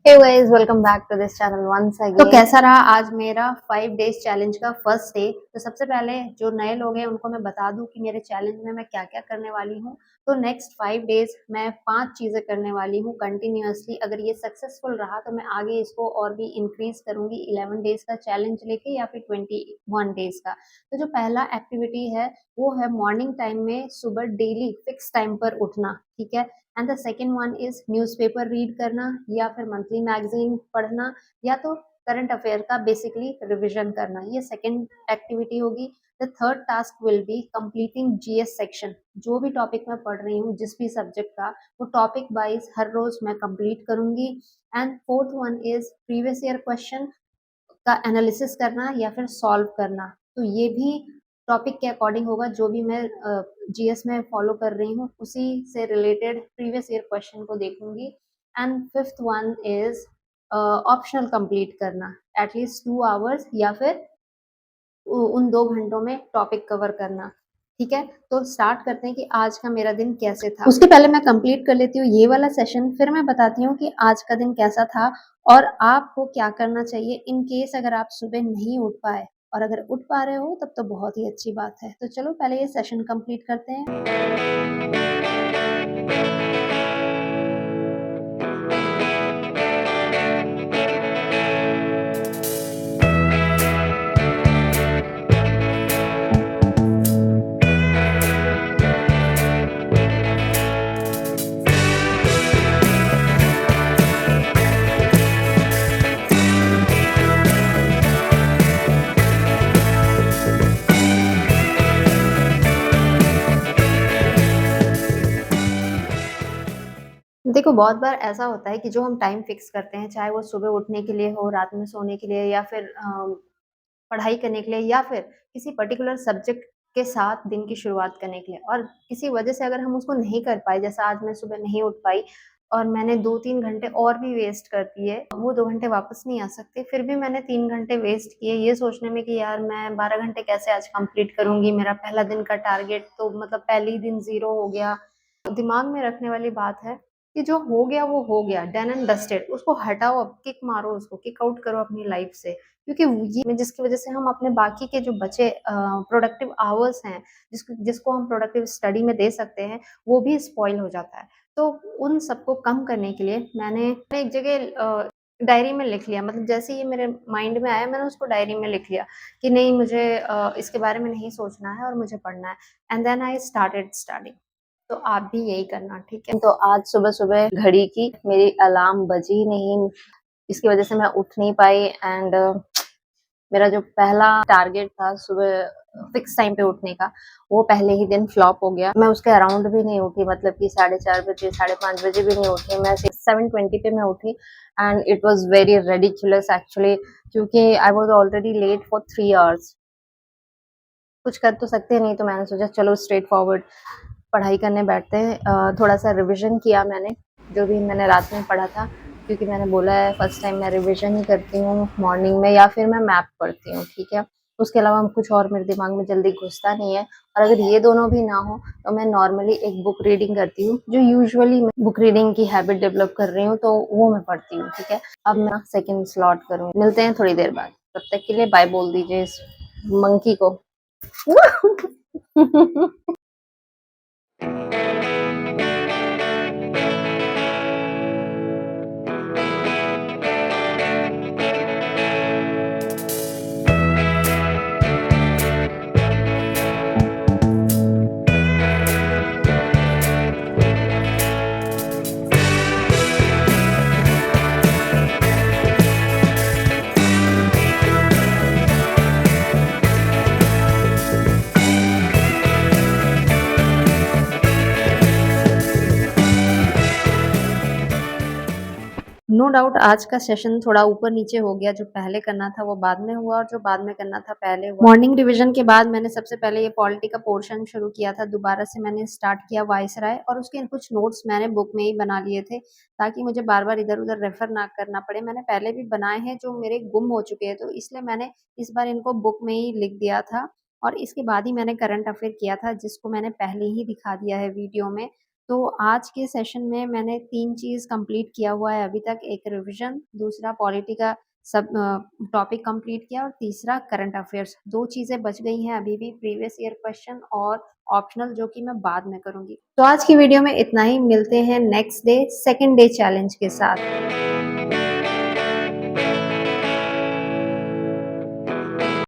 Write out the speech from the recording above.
Hey guys, welcome back to this channel once again. तो कैसा रहा आज मेरा 5 डेज चैलेंज का फर्स्ट डे। तो सबसे पहले जो नए लोग हैं उनको मैं बता दूं कि मेरे चैलेंज में मैं क्या क्या करने वाली हूँ। तो नेक्स्ट 5 डेज मैं 5 चीजें करने वाली हूँ कंटिन्यूअसली। अगर ये सक्सेसफुल रहा तो मैं आगे इसको और भी इंक्रीज करूंगी 11 डेज का चैलेंज लेके या फिर 21 डेज का। तो जो पहला एक्टिविटी है वो है मॉर्निंग टाइम में सुबह डेली फिक्स टाइम पर उठना। ठीक है। And the second one is newspaper read करना या फिर मंथली मैगजीन पढ़ना या तो करंट अफेयर का बेसिकली रिविजन करना। ये सेकेंड एक्टिविटी होगी। The third task will be completing GS section. जो भी टॉपिक मैं पढ़ रही हूँ जिस भी सब्जेक्ट का, वो टॉपिक वाइज हर रोज मैं कंप्लीट करूंगी। And fourth one is previous year question का एनालिसिस करना या फिर सॉल्व करना। तो ये भी टॉपिक के अकॉर्डिंग होगा, जो भी मैं जीएस में फॉलो कर रही हूँ उसी से रिलेटेड प्रीवियस ईयर क्वेश्चन को देखूंगी। And fifth one is optional complete करना एटलीस्ट 2 आवर्स या फिर उन 2 घंटों में टॉपिक कवर करना। ठीक है। तो स्टार्ट करते हैं कि आज का मेरा दिन कैसे था। उसके पहले मैं कंप्लीट कर लेती हूँ ये वाला सेशन, फिर मैं बताती हूँ कि आज का दिन कैसा था और आपको क्या करना चाहिए इन केस अगर आप सुबह नहीं उठ पाए। और अगर उठ पा रहे हो तब तो बहुत ही अच्छी बात है। तो चलो पहले ये सेशन कंप्लीट करते हैं। देखो, बहुत बार ऐसा होता है कि जो हम टाइम फिक्स करते हैं, चाहे वो सुबह उठने के लिए हो, रात में सोने के लिए या फिर पढ़ाई करने के लिए या फिर किसी पर्टिकुलर सब्जेक्ट के साथ दिन की शुरुआत करने के लिए, और किसी वजह से अगर हम उसको नहीं कर पाए, जैसा आज मैं सुबह नहीं उठ पाई और मैंने 2-3 घंटे और भी वेस्ट कर दिए, वो 2 घंटे वापस नहीं आ सकते। फिर भी मैंने 3 घंटे वेस्ट किए ये सोचने में कि यार मैं 12 घंटे कैसे आज कंप्लीट करूँगी, मेरा पहला दिन का टारगेट तो मतलब पहले ही दिन ज़ीरो हो गया। दिमाग में रखने वाली बात है कि जो हो गया वो हो गया, डन एंड डस्टेड। उसको हटाओ, अब किक मारो, उसको किक आउट करो अपनी लाइफ से। क्योंकि ये जिसकी वजह से हम अपने बाकी के जो बचे प्रोडक्टिव आवर्स हैं, जिसको जिसको हम प्रोडक्टिव स्टडी में दे सकते हैं, वो भी स्पॉइल हो जाता है। तो उन सबको कम करने के लिए मैंने एक जगह डायरी में लिख लिया। मतलब जैसे ये मेरे माइंड में आया मैंने उसको डायरी में लिख लिया कि नहीं, मुझे इसके बारे में नहीं सोचना है और मुझे पढ़ना है। And then I started study. तो आप भी यही करना। ठीक है। तो आज सुबह-सुबह घड़ी की मेरी अलार्म बजी नहीं, इसकी वजह से मैं उठ नहीं पाई। एंड मेरा जो पहला टारगेट था सुबह फिक्स टाइम पे उठने का, वो पहले ही दिन फ्लॉप हो गया। मैं उसके अराउंड भी नहीं उठी, मतलब कि 4:30 बजे, 5:30 बजे भी नहीं उठी। मैं 7:20 पे मैं उठी and it was very ridiculous actually, क्योंकि I was already late for 3 hours. कुछ कर तो सकते नहीं, तो मैंने सोचा चलो स्ट्रेट फॉरवर्ड पढ़ाई करने बैठते हैं। थोड़ा-सा रिविज़न किया मैंने, जो भी मैंने रात में पढ़ा था, क्योंकि मैंने बोला है फर्स्ट टाइम मैं रिविज़न ही करती हूँ मॉर्निंग में या फिर मैं मैप पढ़ती हूँ। ठीक है। उसके अलावा कुछ और मेरे दिमाग में जल्दी घुसता नहीं है। और अगर ये दोनों भी ना हो तो मैं नॉर्मली एक बुक रीडिंग करती हूँ, जो यूजुअली मैं बुक रीडिंग की हैबिट डेवलप कर रही हूँ, तो वो मैं पढ़ती हूँ। ठीक है। अब मैं सेकंड स्लॉट करूँगी। मिलते हैं थोड़ी देर बाद। तब तक के लिए बाय बोल दीजिए इस मंकी को। नो डाउट आज का सेशन थोड़ा ऊपर नीचे हो गया। जो पहले करना था वो बाद में हुआ और जो बाद में करना था पहले हुआ। मॉर्निंग रिवीजन के बाद मैंने सबसे पहले ये पॉलिटी का पोर्शन शुरू किया था। दोबारा से मैंने स्टार्ट किया वायसराय, और उसके कुछ नोट्स मैंने बुक में ही बना लिए थे ताकि मुझे बार बार इधर उधर रेफर ना करना पड़े। मैंने पहले भी बनाए हैं जो मेरे गुम हो चुके हैं, तो इसलिए मैंने इस बार इनको बुक में ही लिख दिया था। और इसके बाद ही मैंने करंट अफेयर किया था, जिसको मैंने पहले ही दिखा दिया है वीडियो में। तो आज के सेशन में मैंने 3 चीज़ कंप्लीट किया हुआ है अभी तक, एक रिविज़न, दूसरा पॉलिटी का सब टॉपिक कंप्लीट किया और तीसरा करंट अफ़ेयर्स। 2 चीज़ें बच गई हैं अभी भी, प्रीवियस ईयर क्वेश्चन और ऑप्शनल, जो कि मैं बाद में करूँगी। तो आज की वीडियो में इतना ही, मिलते हैं next day second day challenge के साथ।